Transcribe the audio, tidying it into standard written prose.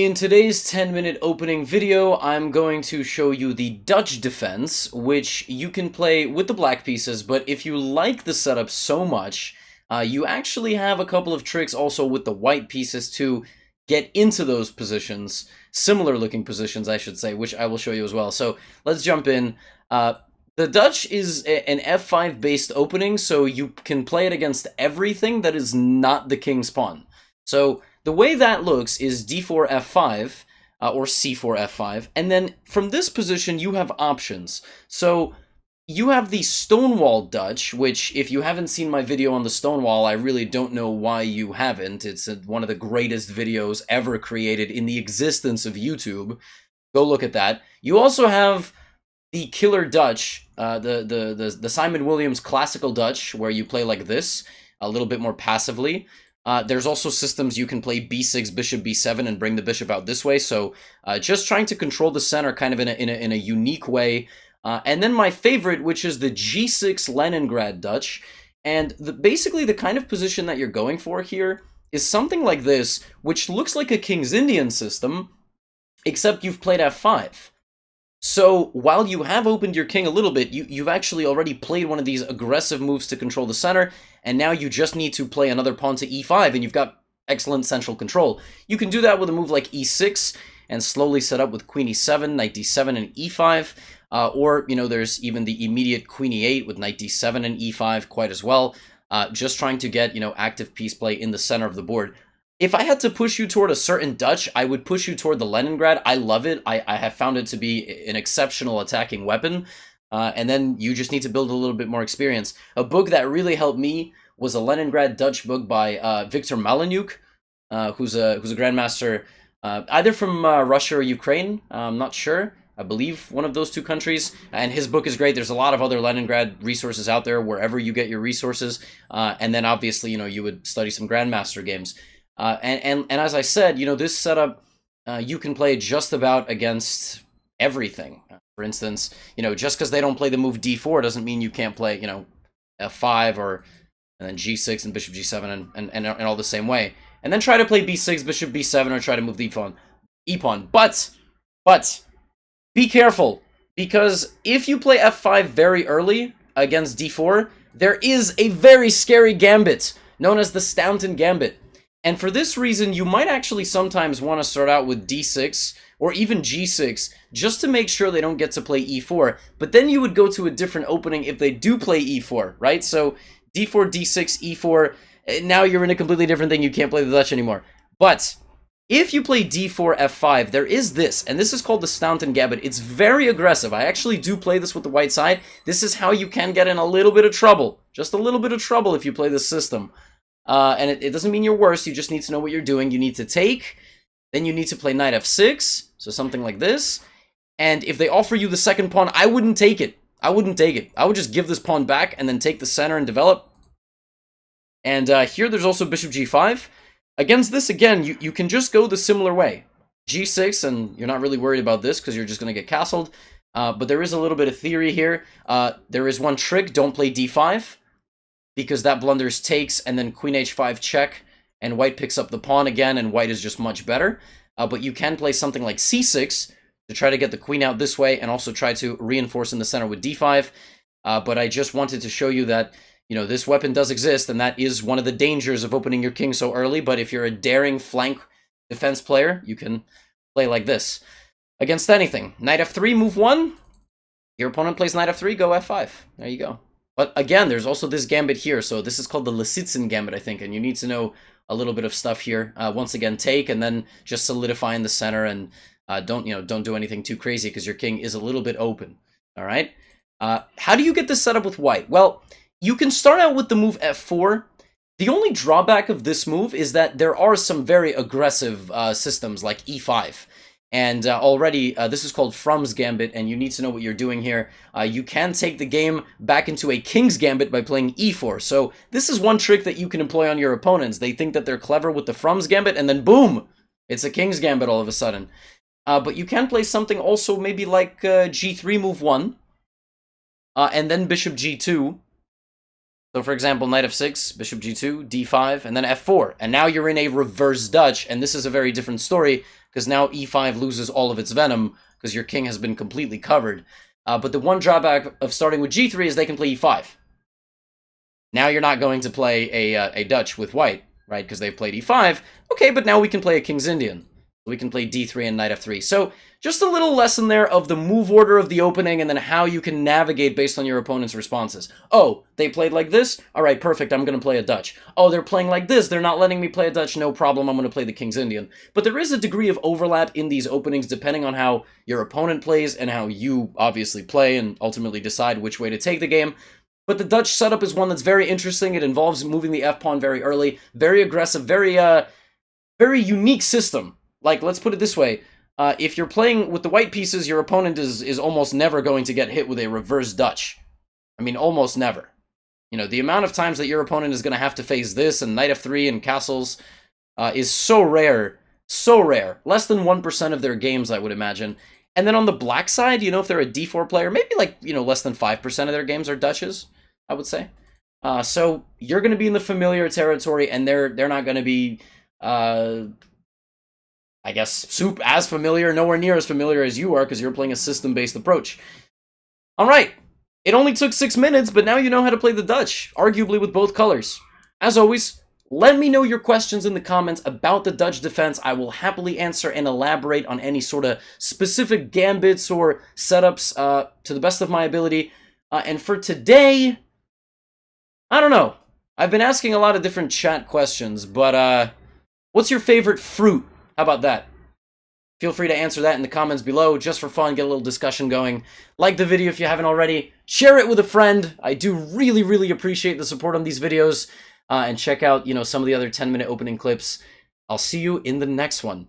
In today's 10-minute opening video, I'm going to show you the Dutch defense, which you can play with the black pieces, but if you like the setup so much, you actually have a couple of tricks also with the white pieces to get into those positions, similar looking positions, I should say, which I will show you as well. So let's jump in. The Dutch is an f5 based opening, so you can play it against everything that is not the king's pawn. So the way that looks is d4 f5 or c4 f5, and then from this position you have options. So you have the Stonewall Dutch, which if you haven't seen my video on the Stonewall, I really don't know why you haven't. It's one of the greatest videos ever created in the existence of YouTube. Go look at that. You also have the Killer Dutch, the Simon Williams classical Dutch, where you play like this, a little bit more passively. There's also systems you can play b6, bishop b7, and bring the bishop out this way. So just trying to control the center kind of in a unique way. And then my favorite, which is the g6 Leningrad Dutch. And basically the kind of position that you're going for here is something like this, which looks like a King's Indian system, except you've played f5. So while you have opened your king a little bit, you've actually already played one of these aggressive moves to control the center, and now you just need to play another pawn to e5, and you've got excellent central control. You can do that with a move like e6, and slowly set up with queen e7, knight d7, and e5, or, you know, there's even the immediate queen e8 with knight d7 and e5 quite as well, just trying to get, you know, active piece play in the center of the board. If I had to push you toward a certain Dutch, I would push you toward the Leningrad. I love it. I have found it to be an exceptional attacking weapon. And then you just need to build a little bit more experience. A book that really helped me was a Leningrad Dutch book by Victor Maleniuk, who's a grandmaster either from Russia or Ukraine. I'm not sure. I believe one of those two countries. And his book is great. There's a lot of other Leningrad resources out there wherever you get your resources. And then obviously, you know, you would study some grandmaster games. And as I said, you know, this setup, you can play just about against everything. For instance, you know, just because they don't play the move d4 doesn't mean you can't play, you know, f5 and then g6 and bishop g7 and all the same way. And then try to play b6, bishop b7, or try to move the e-pawn. But be careful, because if you play f5 very early against d4, there is a very scary gambit known as the Staunton Gambit. And for this reason, you might actually sometimes want to start out with d6 or even g6 just to make sure they don't get to play e4. But then you would go to a different opening if they do play e4, right? So d4, d6, e4, now you're in a completely different thing. You can't play the Dutch anymore. But if you play d4, f5, there is this, and this is called the Staunton Gambit. It's very aggressive. I actually do play this with the white side. This is how you can get in a little bit of trouble. Just a little bit of trouble if you play this system. And it doesn't mean you're worse, you just need to know what you're doing. You need to take, then you need to play knight f6, so something like this. And if they offer you the second pawn, I wouldn't take it. I wouldn't take it. I would just give this pawn back and then take the center and develop. And here there's also bishop g5. Against this, again, you can just go the similar way. g6, and you're not really worried about this because you're just going to get castled. But there is a little bit of theory here. There is one trick, don't play d5. Because that blunders takes, and then queen h5 check, and white picks up the pawn again, and white is just much better. But you can play something like c6 to try to get the queen out this way, and also try to reinforce in the center with d5. But I just wanted to show you that, you know, this weapon does exist, and that is one of the dangers of opening your king so early. But if you're a daring flank defense player, you can play like this. Against anything. Knight f3, move 1. Your opponent plays knight f3, go f5. There you go. But again, there's also this gambit here, so this is called the Lisitsyn Gambit, I think, and you need to know a little bit of stuff here. Once again, take, and then just solidify in the center, and don't do anything too crazy, because your king is a little bit open, all right? How do you get this set up with white? Well, you can start out with the move f4. The only drawback of this move is that there are some very aggressive systems, like e5. And already, this is called Frum's Gambit, and you need to know what you're doing here. You can take the game back into a King's Gambit by playing e4. So this is one trick that you can employ on your opponents. They think that they're clever with the Frum's Gambit, and then boom! It's a King's Gambit all of a sudden. But you can play something also maybe like g3, move 1, and then bishop g2. So for example, knight f6, bishop g2, d5, and then f4. And now you're in a reverse Dutch, and this is a very different story, because now e5 loses all of its venom, because your king has been completely covered. But the one drawback of starting with g3 is they can play e5. Now you're not going to play a Dutch with white, right, because they've played e5. Okay, but now we can play a King's Indian. We can play d3 and knight f3. So just a little lesson there of the move order of the opening and then how you can navigate based on your opponent's responses. Oh, they played like this? All right, perfect, I'm going to play a Dutch. Oh, they're playing like this, they're not letting me play a Dutch, no problem, I'm going to play the King's Indian. But there is a degree of overlap in these openings depending on how your opponent plays and how you obviously play and ultimately decide which way to take the game. But the Dutch setup is one that's very interesting. It involves moving the f-pawn very early, very aggressive, very unique system. Like, let's put it this way. If you're playing with the white pieces, your opponent is almost never going to get hit with a reverse Dutch. I mean, almost never. You know, the amount of times that your opponent is going to have to face this and knight f3 and castles is so rare. So rare. Less than 1% of their games, I would imagine. And then on the black side, you know, if they're a d4 player, maybe like, you know, less than 5% of their games are Dutches, I would say. So you're going to be in the familiar territory, and they're not going to be... I guess, as familiar, nowhere near as familiar as you are, because you're playing a system-based approach. Alright, it only took 6 minutes, but now you know how to play the Dutch, arguably with both colors. As always, let me know your questions in the comments about the Dutch defense. I will happily answer and elaborate on any sort of specific gambits or setups to the best of my ability. And for today, I don't know. I've been asking a lot of different chat questions, but what's your favorite fruit? How about that? Feel free to answer that in the comments below, just for fun, get a little discussion going. Like the video if you haven't already. Share it with a friend. I do really, really appreciate the support on these videos. And check out, you know, some of the other 10-minute opening clips. I'll see you in the next one.